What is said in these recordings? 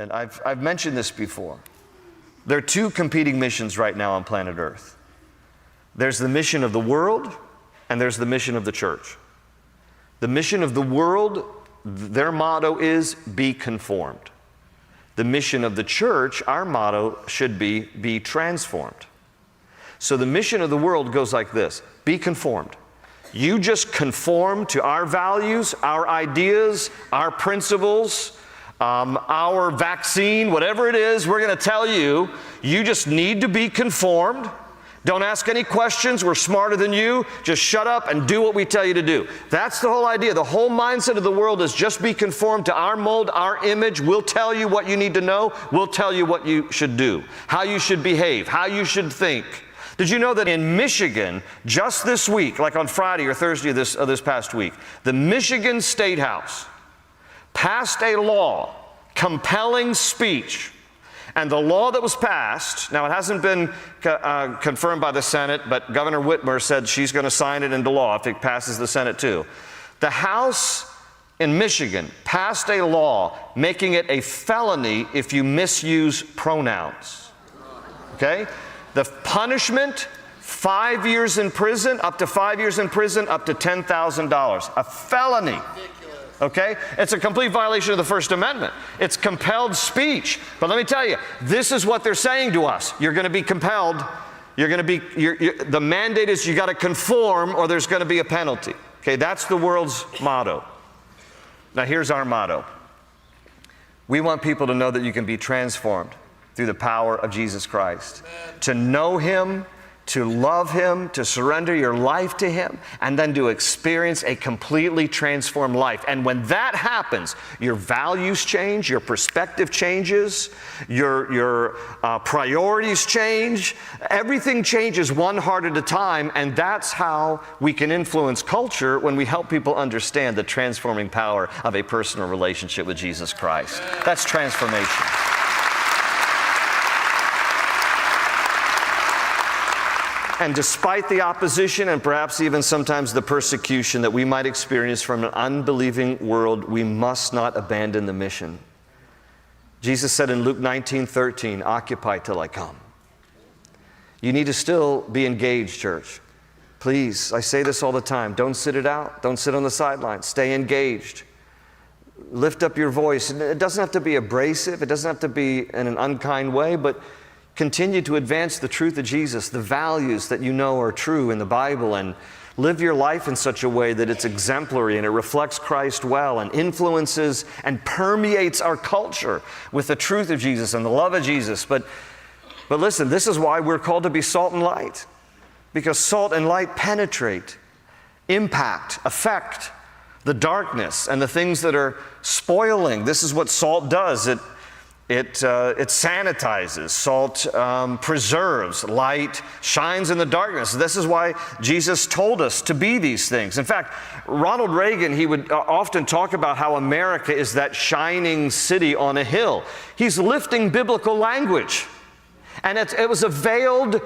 and I've mentioned this before. There are two competing missions right now on planet Earth. There's the mission of the world, and there's the mission of the church. The mission of the world, their motto is, be conformed. The mission of the church, our motto should be transformed. So the mission of the world goes like this: be conformed. You just conform to our values, our ideas, our principles, our vaccine, whatever it is, we're going to tell you, you just need to be conformed. Don't ask any questions. We're smarter than you. Just shut up and do what we tell you to do. That's the whole idea. The whole mindset of the world is just be conformed to our mold, our image. We'll tell you what you need to know. We'll tell you what you should do, how you should behave, how you should think. Did you know that in Michigan, just this week, like on Friday or Thursday of this past week, the Michigan State House passed a law compelling speech. And the law that was passed, now it hasn't been confirmed by the Senate, but Governor Whitmer said she's going to sign it into law if it passes the Senate too. The House in Michigan passed a law making it a felony if you misuse pronouns. Okay? The punishment, 5 years in prison, up to 5 years in prison, up to $10,000. A felony. Okay? It's a complete violation of the First Amendment. It's compelled speech. But let me tell you, this is what they're saying to us. You're going to be compelled. The mandate is you got to conform or there's going to be a penalty. Okay? That's the world's motto. Now here's our motto. We want people to know that you can be transformed through the power of Jesus Christ. Amen. To know Him, to love Him, to surrender your life to Him, and then to experience a completely transformed life. And when that happens, your values change, your perspective changes, your priorities change, everything changes one heart at a time, and that's how we can influence culture when we help people understand the transforming power of a personal relationship with Jesus Christ. That's transformation. And despite the opposition and perhaps even sometimes the persecution that we might experience from an unbelieving world, we must not abandon the mission. Jesus said in Luke 19:13, "Occupy till I come." You need to still be engaged, church. Please, I say this all the time, don't sit it out. Don't sit on the sidelines. Stay engaged. Lift up your voice. It doesn't have to be abrasive. It doesn't have to be in an unkind way, but continue to advance the truth of Jesus, the values that you know are true in the Bible, and live your life in such a way that it's exemplary and it reflects Christ well and influences and permeates our culture with the truth of Jesus and the love of Jesus. But listen, this is why we're called to be salt and light, because salt and light penetrate, impact, affect the darkness and the things that are spoiling. This is what salt does. It sanitizes. Salt preserves. Light shines in the darkness. This is why Jesus told us to be these things. In fact, Ronald Reagan, he would often talk about how America is that shining city on a hill. He's lifting biblical language. And it was a veiled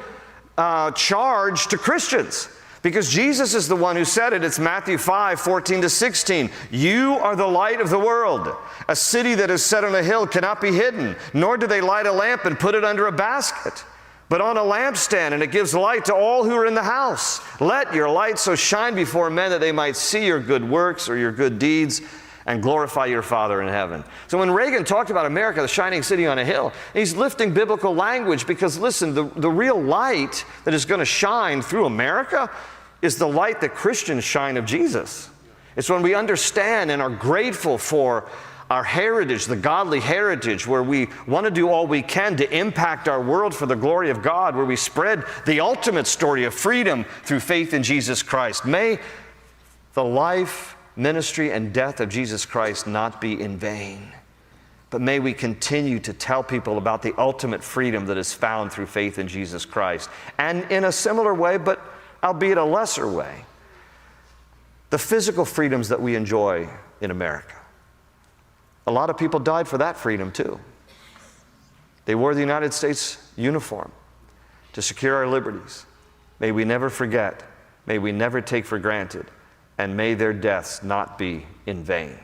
charge to Christians, because Jesus is the one who said it. It's Matthew 5:14-16. You are the light of the world. A city that is set on a hill cannot be hidden, nor do they light a lamp and put it under a basket, but on a lampstand, and it gives light to all who are in the house. Let your light so shine before men that they might see your good works or your good deeds and glorify your Father in heaven. So when Reagan talked about America, the shining city on a hill, he's lifting biblical language, because listen, the real light that is going to shine through America is the light that Christians shine of Jesus. It's when we understand and are grateful for our heritage, the godly heritage, where we want to do all we can to impact our world for the glory of God, where we spread the ultimate story of freedom through faith in Jesus Christ. May the life, ministry, and death of Jesus Christ not be in vain, but may we continue to tell people about the ultimate freedom that is found through faith in Jesus Christ. And in a similar way, but albeit a lesser way, the physical freedoms that we enjoy in America. A lot of people died for that freedom too. They wore the United States uniform to secure our liberties. May we never forget, may we never take for granted, and may their deaths not be in vain.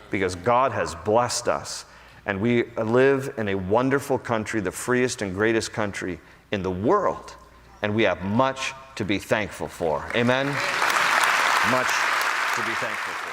Because God has blessed us And we live in a wonderful country, the freest and greatest country in the world. And we have much to be thankful for. Amen? Much to be thankful for.